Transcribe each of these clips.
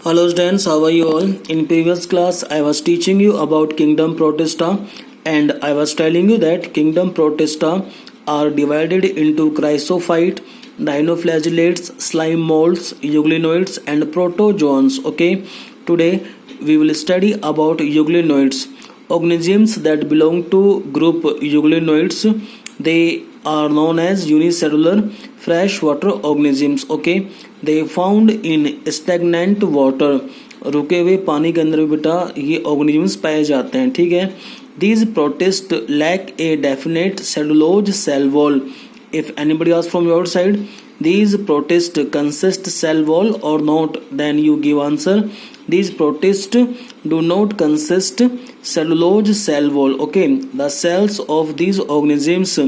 Hello students, how are you all? In previous class, I was teaching you about kingdom Protista and I was telling you that kingdom Protista are divided into chrysophyte, dinoflagellates, slime molds, euglenoids and protozoans. Okay, today we will study about euglenoids, organisms that belong to group euglenoids. They are known as unicellular freshwater organisms. Okay, they found in stagnant water, रुके हुए पानी के अंदर बेटा ये organisms पाए जाते हैं. ठीक है. These protists lack a definite cellulose cell wall. If anybody asks from your side, these protists consist cell wall or not, then you give answer. These protists do not consist cellulose cell wall. Okay, the cells of these organisms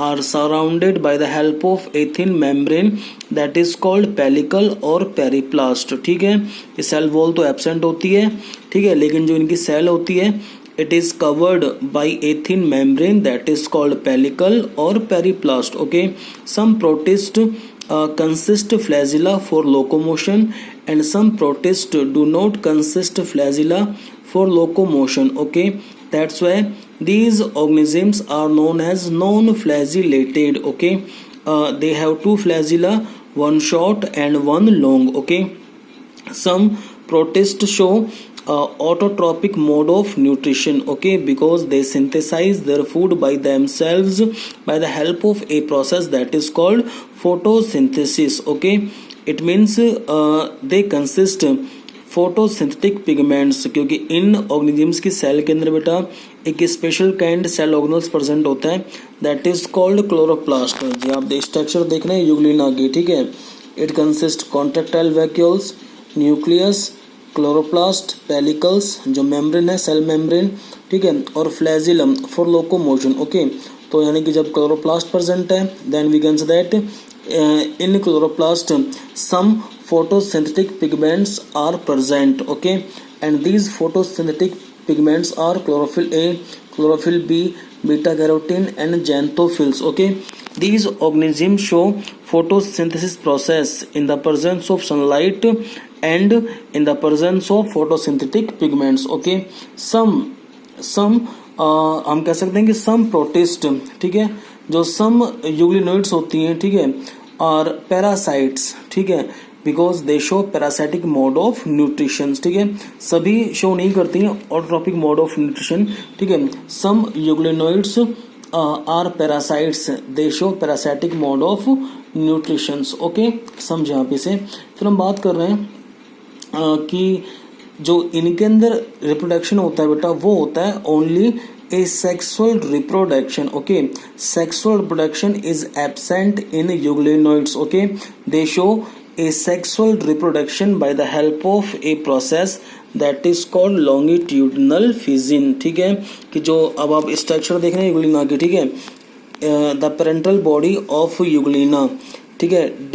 are surrounded by the help of a thin membrane that is called pellicle और periplast. ठीक है, ये cell wall तो absent होती है. ठीक है, लेकिन जो इनकी सेल होती है it is covered by a thin membrane that is called pellicle or periplast. Okay, some protists consist flagella for locomotion and some protists do not consist flagella for locomotion. Okay, that's why these organisms are known as non-flagellated. Okay, they have two flagella, one short and one long. Okay, some protists show autotrophic mode of nutrition. Okay, because they synthesize their food by themselves by the help of a process that is called photosynthesis. Okay, it means they consist photosynthetic pigments, क्योंकि इन organisms की cell के अंदर बेटा एक special kind cell organelles present होता है that is called chloroplast. जी आप स्ट्रक्चर देख रहे हैं यूग्लिना की. ठीक है, it consist contractile vacuoles, nucleus, chloroplast, pellicles जो मेम्ब्रेन है सेल मेम्ब्रेन. ठीक है, और फ्लैजिलम फॉर लोकोमोशन. ओके, तो यानी कि जब क्लोरोप्लास्ट प्रेजेंट है then we can say that in chloroplast some photosynthetic pigments are present. Okay, and these photosynthetic pigments are chlorophyll A, chlorophyll B, beta carotene and xanthophylls. Okay, these organisms show photosynthesis process in the presence of sunlight and in the presence of photosynthetic pigments. Okay, some हम कह सकते हैं कि some protist, ठीक है, जो some euglenoids होती हैं, ठीक है, और parasites. ठीक है, because they show parasitic mode of nutrition. ठीक है, सभी शो नहीं करती हैं ऑटोट्रॉपिक मोड ऑफ न्यूट्रिशन. ठीक है, some euglenoids are parasites, they show parasitic mode of nutrition. Okay, समझे आप इसे. फिर हम बात कर रहे हैं कि जो इनके अंदर रिप्रोडक्शन होता है बेटा वो होता है only a sexual reproduction. Okay, sexual reproduction is absent in euglenoids. Okay, they show a sexual reproduction by the help of a process that is called longitudinal fission. ठीक है, कि जो अब आप स्ट्रक्चर देख रहे हैं यूग्लिना की. ठीक है, the parental body of Euglena. ठीक है,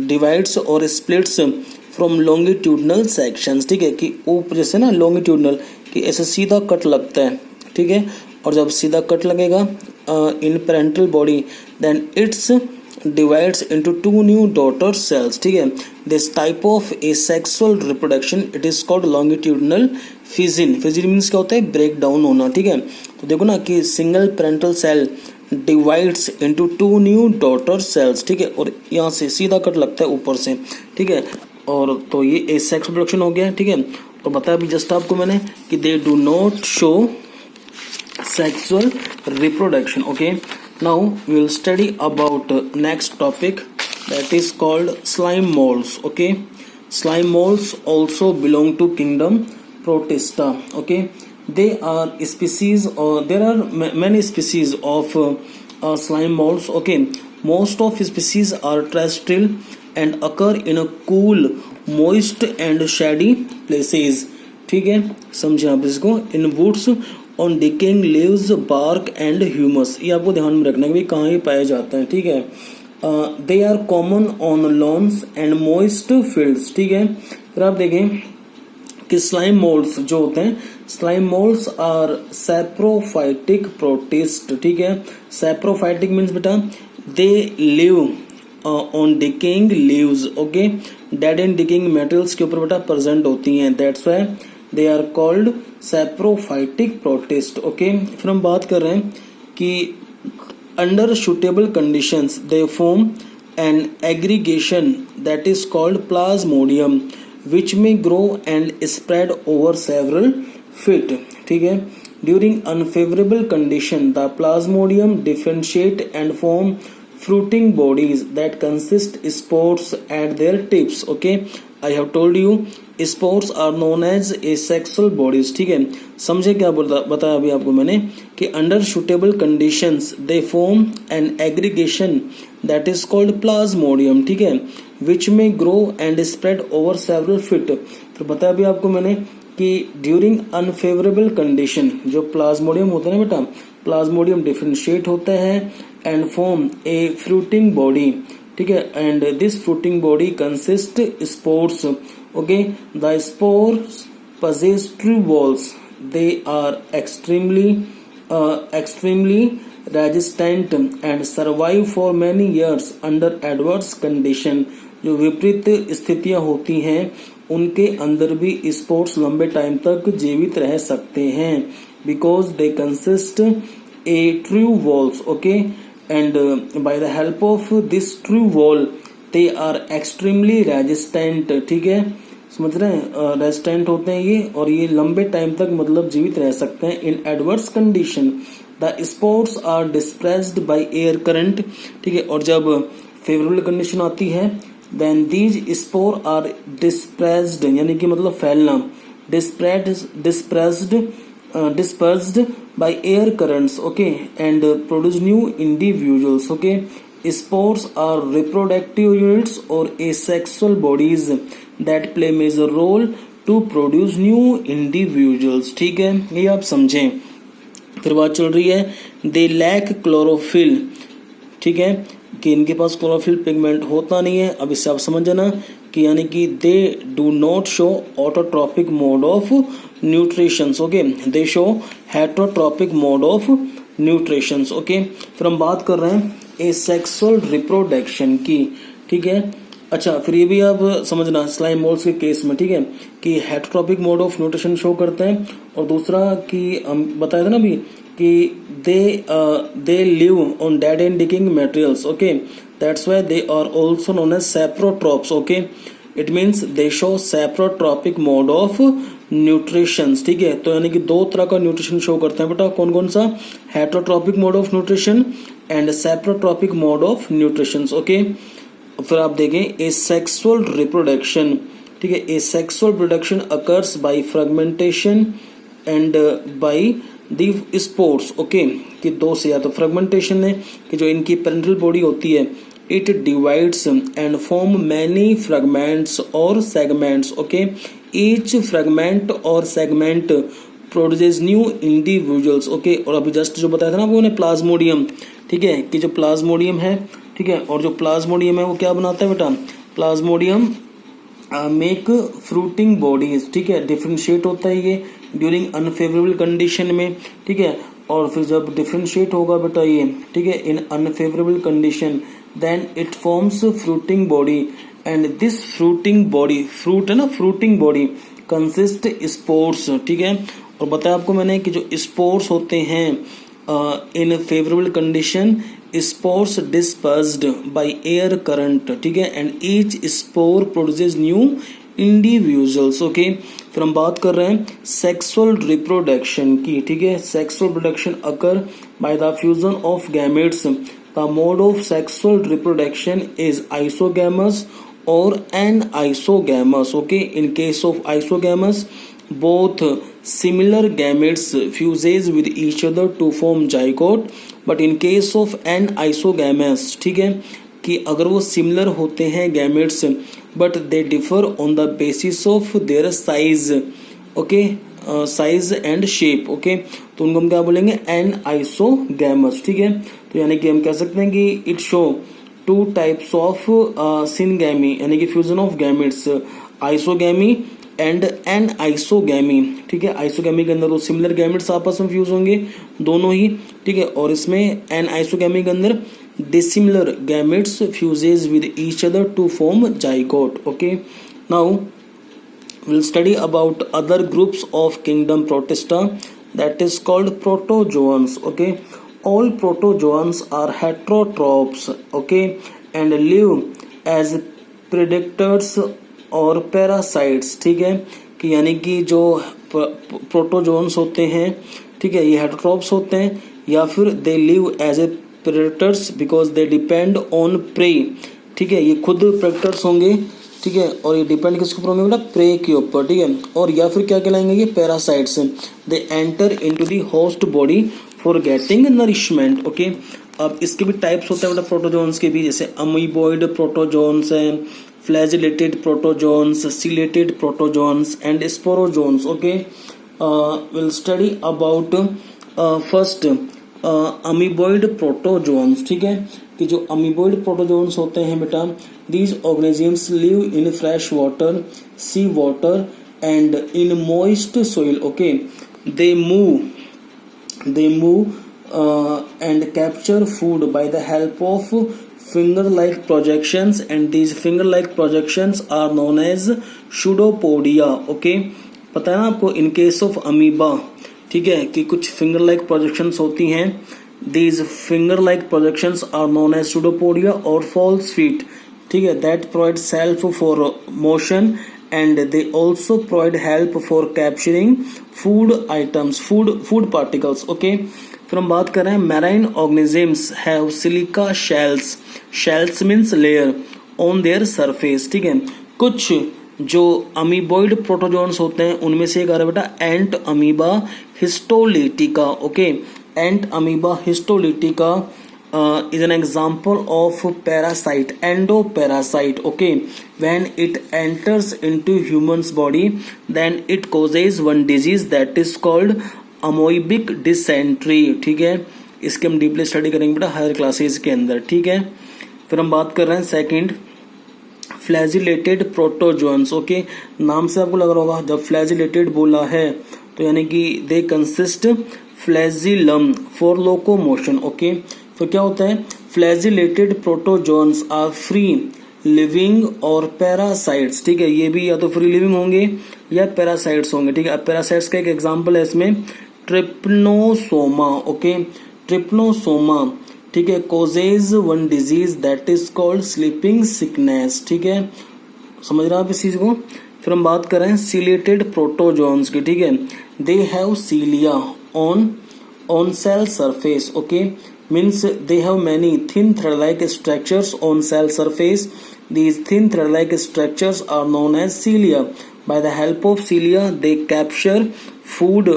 डिवाइड्स और स्प्लिट्स फ्रॉम लॉन्गिट्यूडनल सेक्शंस. ठीक है, कि ऊपर जैसे ना लॉन्गिट्यूडनल कि ऐसे सीधा कट लगता है. ठीक है, और जब सीधा कट लगेगा in parental body then its divides into two new daughter cells. ठीक है, this type of a sexual reproduction it is called longitudinal fission. Fission means क्या होता है, ब्रेक डाउन होना. ठीक है, तो देखो ना कि single parental cell divides into two new daughter cells. ठीक है, और यहाँ से सीधा कट लगता है ऊपर से. ठीक है, और तो ये ए सेक्स रिप्रोडक्शन हो गया. ठीक है, तो बताया अभी जस्ट आपको मैंने कि they do not show sexual reproduction. Okay, now we will study about next topic that is called slime molds. Okay, slime molds also belong to kingdom Protista. Okay, they are species or there are many species of slime molds. Okay, most of species are terrestrial and occur in a cool, moist and shady places. ठीक है, समझे आप इसको. In woods on decaying leaves, bark and humus. ये आपको ध्यान में रखना है कि कहाँ ये पाए जाते हैं. ठीक है, they are common on lawns and moist fields. ठीक है, फिर आप देखें कि स्लाइम मोल्ड्स जो होते हैं, slime moulds are saprophytic protist. ठीक है, सैप्रोफाइटिक मीन्स बेटा they live on decaying leaves, okay, dead and decaying materials के ऊपर बेटा प्रेजेंट होती हैं, that's why they are called saprophytic protist, okay. फिर हम बात कर रहे हैं कि under suitable conditions they form an aggregation that is called plasmodium which may grow and spread over several feet, ठीक है। During unfavorable condition the plasmodium differentiate and form fruiting bodies that consist spores at their tips, okay। I have told you spores are known as asexual bodies, ठीक है। समझे क्या बताया अभी आपको मैंने कि under suitable conditions they form an aggregation that is called plasmodium, ठीक है, which may grow and spread over several feet. तो बताया भी आपको मैंने कि ड्यूरिंग अनफेवरेबल कंडीशन जो प्लाज्मोडियम होता है ना बेटा, प्लाज्मोडियम डिफरेंशिएट होता है and form a fruiting body, ठीक है, and this fruiting body consist spores, okay. The spores possess true walls, they are extremely resistant and survive for many years under adverse condition। जो विपरीत स्थितियां होती हैं उनके अंदर भी स्पोर्ट्स लंबे टाइम तक जीवित रह सकते हैं, because they consist a true walls, okay, and by the help of this true wall they are extremely resistant, ठीक है, समझ रहे हैं, रेजिस्टेंट होते हैं ये, और ये लंबे टाइम तक मतलब जीवित रह सकते हैं in adverse condition. The spores are dispersed by air current, ठीक है, और जब फेवरेबल कंडीशन आती है then these spore are dispersed, यानी कि मतलब फैलना, dispersed by air currents, okay, and produce new individuals, okay. Spores are reproductive units or asexual bodies that play major role to produce new individuals, ठीक है, ये आप समझें। फिर बात चल रही है they lack chlorophyll, ठीक है, कि इनके पास क्लोरोफिल पिगमेंट होता नहीं है। अब इससे आप समझ जाना कि यानी कि they do not show autotrophic mode of nutrition, okay, they show heterotrophic mode of nutrition, okay. फिर हम बात कर रहे हैं एसेक्सुअल रिप्रोडक्शन की, ठीक है। अच्छा, फिर ये भी आप समझना स्लाइम मोल्स के केस में, ठीक है, कि heterotrophic mode of nutrition show करते हैं, और दूसरा कि हम बताया था ना अभी कि they live on dead and decaying materials, okay, that's why they are also known as saprotrophs, okay, it means they show saprotrophic mode of nutrition, ठीक है। तो यानी कि दो तरह का न्यूट्रिशन शो करते हैं बेटा, कौन कौन सा, heterotrophic mode of nutrition and saprotrophic mode of nutrition, okay. फिर आप देखें एसेक्सुअल रिप्रोडक्शन, ठीक है, asexual production occurs by fragmentation and by the spores, okay, कि दो से या तो फ्रेगमेंटेशन है कि जो इनकी पेरेंटल बॉडी होती है it divides and form many fragments और सेगमेंट्स, ओके, ईच फ्रेगमेंट और segment produces new individuals, okay. और अभी जस्ट जो बताया था ना वो ने प्लाज्मोडियम, ठीक है, कि जो प्लाज्मोडियम है, ठीक है, और जो प्लाज्मोडियम है वो क्या बनाता है बेटा, प्लाज्मोडियम मेक फ्रूटिंग बॉडीज, ठीक है, डिफरेंशिएट होता है ये ड्यूरिंग अनफेवरेबल कंडीशन में, ठीक है, और फिर जब डिफरेंशिएट होगा बेटा ये, ठीक है, in unfavourable condition then it forms fruiting body and this fruiting body, fruit है ना, फ्रूटिंग बॉडी कंसिस्ट स्पोर्स, ठीक है। और बताया आपको मैंने कि जो स्पोर्स होते हैं इन favourable condition spores dispersed by air current, ठीक है, and each spore produces new individuals, okay. फिर हम बात कर रहे हैं सेक्सुअल रिप्रोडक्शन की, ठीक है, sexual production occur by the fusion of gametes. The mode of sexual reproduction is isogamous or anisogamy, okay। In case of isogamous both similar gametes fuses with each other to form zygote, but in case of anisogamous, ठीक है, कि अगर वो similar होते हैं gametes but they differ on the basis of their size, okay, size and shape, okay, तो उनको हम क्या बोलेंगे, एनाइसोगैमस, ठीक है। तो यानी कि हम कह सकते हैं कि it show two types of syngamy, यानी कि fusion of gametes, isogamy and anisogamy, ठीक है। आइसोगैमी के अंदर वो सिमिलर गैमेट्स आपस में फ्यूज होंगे दोनों ही, ठीक है, और इसमें एनाइसोगैमी के अंदर dissimilar gametes fuses with each other to form zygote. Okay, now we'll study about other groups of kingdom Protista, that is called protozoans. Okay, all protozoans are heterotrophs. Okay, and live as predators और parasites. ठीक है, कि यानी कि जो protozoans होते हैं, ठीक है, ये हेटरोट्रॉप्स होते हैं, या फिर they live as a predators because they depend on prey. ठीक है, ये खुद प्रेडेटर्स होंगे. ठीक है, और ये डिपेंड किसके ऊपर होंगे बेटा? प्रे के ऊपर. ठीक है, और या फिर क्या कहलाएंगे? ये parasites. They enter into the host body for getting nourishment. Okay, अब इसके भी टाइप्स होते हैं बेटा प्रोटोजोन्स के भी, जैसे अमीबॉइड प्रोटोजोन्स हैं, flagellated protozoans, ciliated protozoans and sporozoans. Okay, we'll study about first amoeboid protozoans. ठीक है, कि जो amoeboid protozoans होते हैं बेटा, these organisms live in fresh water, sea water and in moist soil. Okay, they move and capture food by the help of finger-like projections, and these finger-like projections are known as pseudopodia. Okay, पता है ना आपको, in case of amoeba, ठीक है, कि कुछ finger-like projections होती हैं. These finger-like projections are known as pseudopodia or false feet. ठीक है, that provide self for motion and they also provide help for capturing food items, food particles. Okay, फिर हम बात कर रहे हैं marine organisms have silica shells. Shells means layer on their surface. ठीक है, कुछ जो अमीबॉइड प्रोटोजोन्स होते हैं उनमें से एक आ रहा है बेटा Entamoeba histolytica. Okay, Entamoeba histolytica is an example of parasite, endoparasite. Okay, when it enters into human's body, then it causes one disease that is called amoebic dysentery. ठीक है, इसके हम डीपली स्टडी करेंगे बेटा higher classes के अंदर. ठीक है, फिर हम बात कर रहे हैं सेकंड फ्लैजिलेटेड प्रोटोजोन्स. ओके, नाम से आपको लग रहा होगा जब फ्लैजिलेटेड बोला है तो यानी कि they consist flagellum for locomotion. Okay, तो क्या होता है? Flagellated protozoans are free living और पैरासाइट्स. ठीक है, ये भी या तो फ्री लिविंग होंगे या पैरासाइट्स होंगे. ठीक है, अब पैरासाइट्स का एक एग्जांपल है इसमें ट्रिप्नोसोमा. ओके, ट्रिप्नोसोमा, ठीक है, causes one disease that is called sleeping sickness. ठीक है, समझ रहे हैं आप इस चीज को. फिर हम बात कर रहे हैं सीलिएटेड प्रोटोजोन्स की. ठीक है, they have cilia on cell surface. Okay, means they have many thin thread-like structures on cell surface. These thin thread-like structures are known as cilia. By the help of cilia, they capture food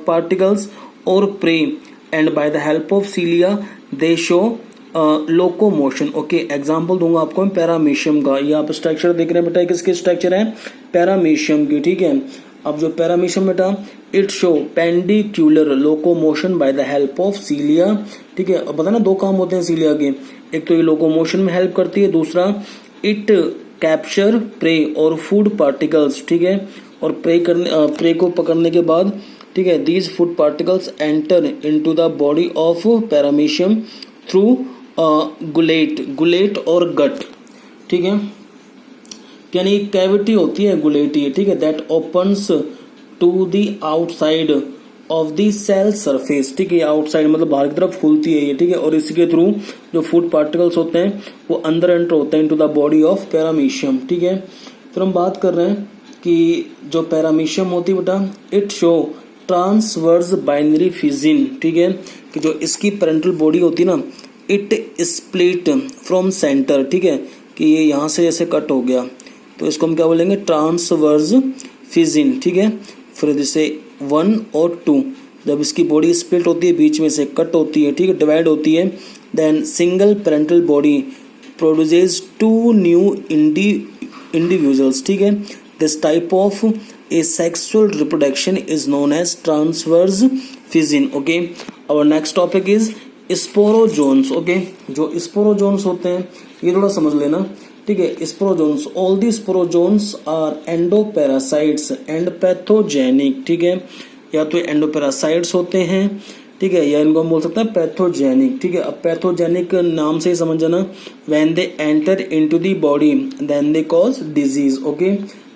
particles or prey, and by the help of cilia, they show locomotion. Okay, example दूंगा आपको paramecium का. ये आप structure देख रहे हैं बेटा, किसके स्ट्रक्चर है? पैरामीशियम की. ठीक है, अब जो पैरामीशियम बेटा it show perpendicular locomotion by the help of cilia. ठीक है, अब पता ना दो काम होते हैं सीलिया के, एक तो ये लोकोमोशन में हेल्प करती है, दूसरा इट कैप्चर प्रे और फूड पार्टिकल्स. ठीक है, और प्रे को पकड़ने के बाद, ठीक है, these food particles enter into the body of paramecium through gullet और गट. ठीक है, यानी कैविटी होती है गुलेटी. ठीक है, that opens to the outside of the cell surface. ठीक है, आउटसाइड मतलब बाहर की तरफ खुलती है ये. ठीक है, और इसके थ्रू जो फूड पार्टिकल्स होते हैं वो अंदर एंटर होते हैं into the body of paramecium. ठीक है, फिर हम बात कर रहे हैं कि जो पैरामीशियम होती है बेटा इट शो ट्रांसवर्स बाइनरी फिजिन. ठीक है, कि जो इसकी पेरेंटल बॉडी होती है ना, इट स्प्लिट फ्रॉम सेंटर. ठीक है, कि ये यहाँ से जैसे कट हो गया तो इसको हम क्या बोलेंगे? ट्रांसवर्स फिजिन. ठीक है, फिर जैसे 1 और 2 जब इसकी बॉडी स्प्लिट होती है, बीच में से कट होती है, ठीक है, डिवाइड होती है, then single parental body produces 2 new individuals. ठीक है, this type of a sexual reproduction is known as transverse fission. Okay, और next topic is sporozoans. Okay, जो स्पोरोजोन्स होते हैं ये थोड़ा समझ लेना. ठीक है, sporozoans, all the sporozoans are endoparasites and pathogenic. ठीक है, या तो एंडोपैरासाइट्स होते हैं ठीक है, या इनको हम बोल सकते हैं पैथोजेनिक। ठीक है, अब पैथोजेनिक नाम से ही समझ जाना, when they enter into the body then they cause disease. Okay,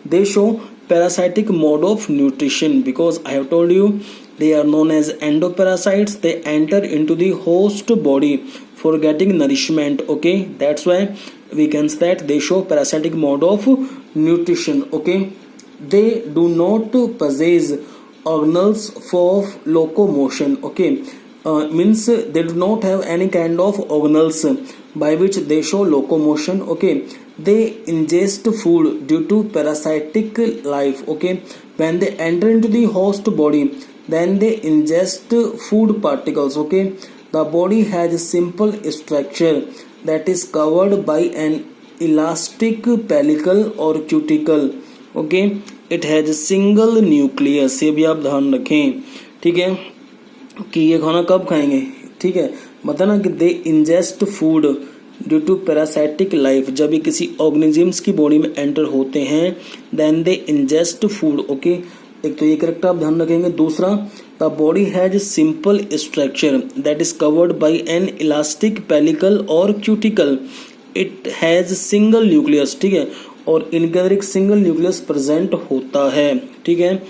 they show parasitic mode of nutrition because I have told you they are known as endoparasites. They enter into the host body for getting nourishment. Okay, that's why we can say that they show parasitic mode of nutrition. Okay, they do not possess organelles for locomotion. Okay, means they do not have any kind of organelles by which they show locomotion. Okay, they ingest food due to parasitic life. Okay, when they enter into the host body then they ingest food particles. Okay, the body has a simple structure that is covered by an elastic pellicle or cuticle. Okay, it has a single nucleus. ये भी आप ध्यान रखें, ठीक है, कि ये खाना कब खाएंगे। ठीक है, बताना कि they ingest food due to parasitic life, जब ये किसी ऑर्गेनिजम्स की बॉडी में एंटर होते हैं then they ingest food. Okay, एक तो ये करेक्ट आप ध्यान रखेंगे। दूसरा, the body has simple structure that is covered by an elastic pellicle और cuticle. It has single nucleus. ठीक है, और इनके अंदर एक सिंगल न्यूक्लियस प्रेजेंट होता है। ठीक है,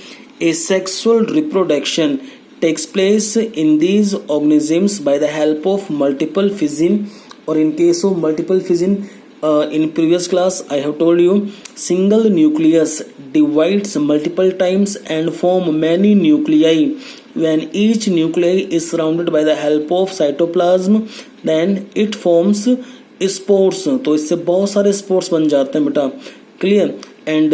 ए sexual reproduction takes place in these organisms by the help of multiple fission, or in case of multiple fission, in previous class I have told you single nucleus divides multiple times and form many nuclei. When each nuclei is surrounded by the help of cytoplasm then it forms spores. तो इससे बहुत सारे spores बन जाते हैं बेटा, clear. And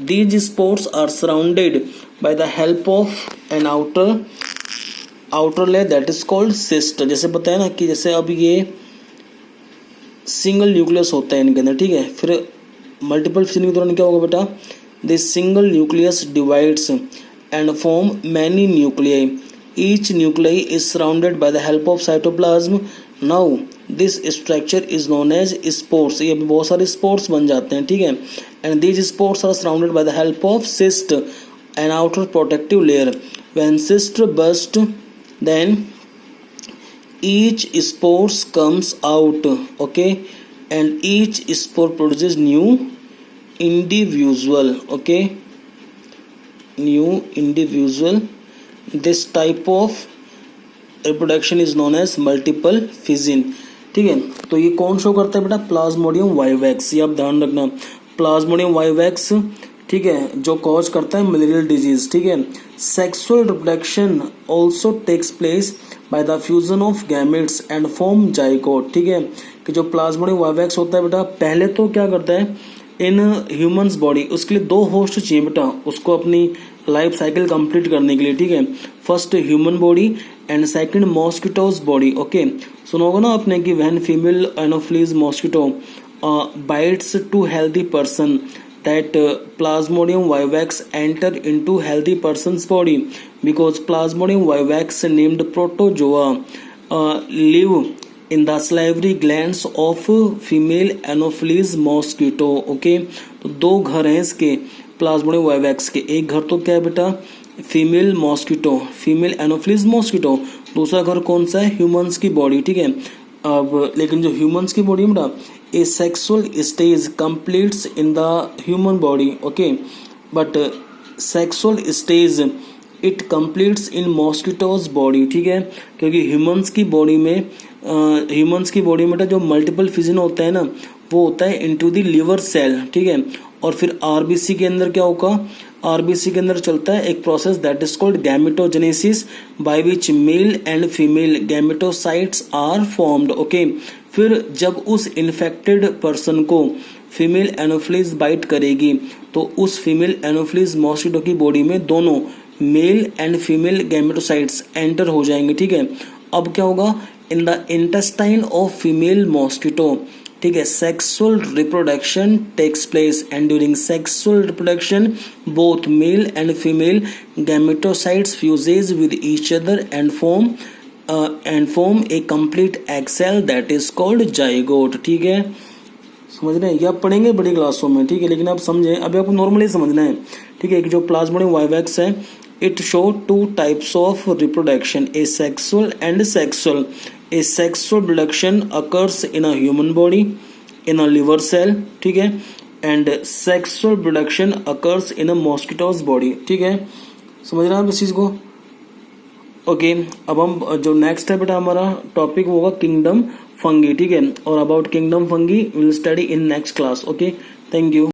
these spores are surrounded by the help of an outer layer that is called cyst. जैसे बताया ना कि जैसे अब ये सिंगल न्यूक्लियस होता है इनके अंदर। ठीक है, फिर मल्टीपल फिजन के दौरान क्या होगा बेटा, this single nucleus divides and form many nuclei. Each nuclei is surrounded by the help of cytoplasm. Now this structure is known as spores. ये भी बहुत सारे स्पोर्स बन जाते हैं. ठीक है, and these spores are surrounded by the help of cyst an outer protective layer. When cyst burst then each spores comes out, okay, and each spore produces new individual, okay, new individual. This type of reproduction is known as multiple fission. ठीक है, तो ये कौन show करता है बेटा, Plasmodium vivax. ये आप ध्यान रखना, प्लाज्मोडियम वाइवैक्स, ठीक है, जो कॉज करता है मलेरियल डिजीज. ठीक है, sexual reproduction also takes place by the fusion of gametes and form zygote. ठीक है, कि जो प्लाज्मोडियम वाइवैक्स होता है बेटा, पहले तो क्या करता है इन ह्यूमंस बॉडी, उसके लिए दो होस्ट चाहिए बेटा उसको अपनी लाइफ साइकिल कंप्लीट करने के लिए. ठीक है, first human body and second mosquito's body. Okay, सुना होगा ना आपने कि when female anopheles mosquito bites to healthy person, that Plasmodium vivax enter into healthy person's body because Plasmodium vivax named protozoa live in the salivary glands of female Anopheles mosquito. Okay, तो दो घर हैं इसके Plasmodium vivax के. एक घर तो क्या है बेटा, female mosquito, female anopheles mosquito. दूसरा घर कौन सा है, ह्यूमंस की बॉडी. ठीक है, अब लेकिन जो ह्यूमंस की बॉडी में a sexual stage completes in the human body. Okay, but sexual stage it completes in mosquitoes body. ठीक है, क्योंकि ह्यूमंस की बॉडी में जो मल्टीपल फिजन होता है ना, वो होता है इनटू द लिवर सेल. ठीक है, और फिर आरबीसी के अंदर क्या होगा, आरबीसी के अंदर चलता है एक process that is called gametogenesis by which male and female gametocytes are formed. Okay, फिर जब उस इन्फेक्टेड पर्सन को फीमेल एनोफिलीज बाइट करेगी तो उस फीमेल एनोफिलीज मॉस्किटो की बॉडी में दोनों male and female gametocytes enter हो जाएंगे. ठीक है, अब क्या होगा, in the intestine of female mosquito. ठीक है, sexual reproduction takes place and during sexual reproduction both male and female gametocytes fuses with each other and form a complete egg cell that is called zygote. ठीक है, समझ रहे हैं, ये आप पढ़ेंगे बड़ी क्लासों में. ठीक है, लेकिन आप समझें, अभी आपको नॉर्मली समझना है. ठीक है, कि जो प्लाज्मोडियम वाइवैक्स है It show two types of reproduction, asexual and sexual. Asexual reproduction occurs in a human body, in a liver cell, ठीक है, and sexual production occurs in a mosquitoes body, ठीक है, समझ रहे हैं आप इस चीज को। ओके, अब हम जो नेक्स्ट है बेटा हमारा टॉपिक होगा किंगडम फंगी, ठीक है, और about kingdom fungi will study in next class. Okay, thank you.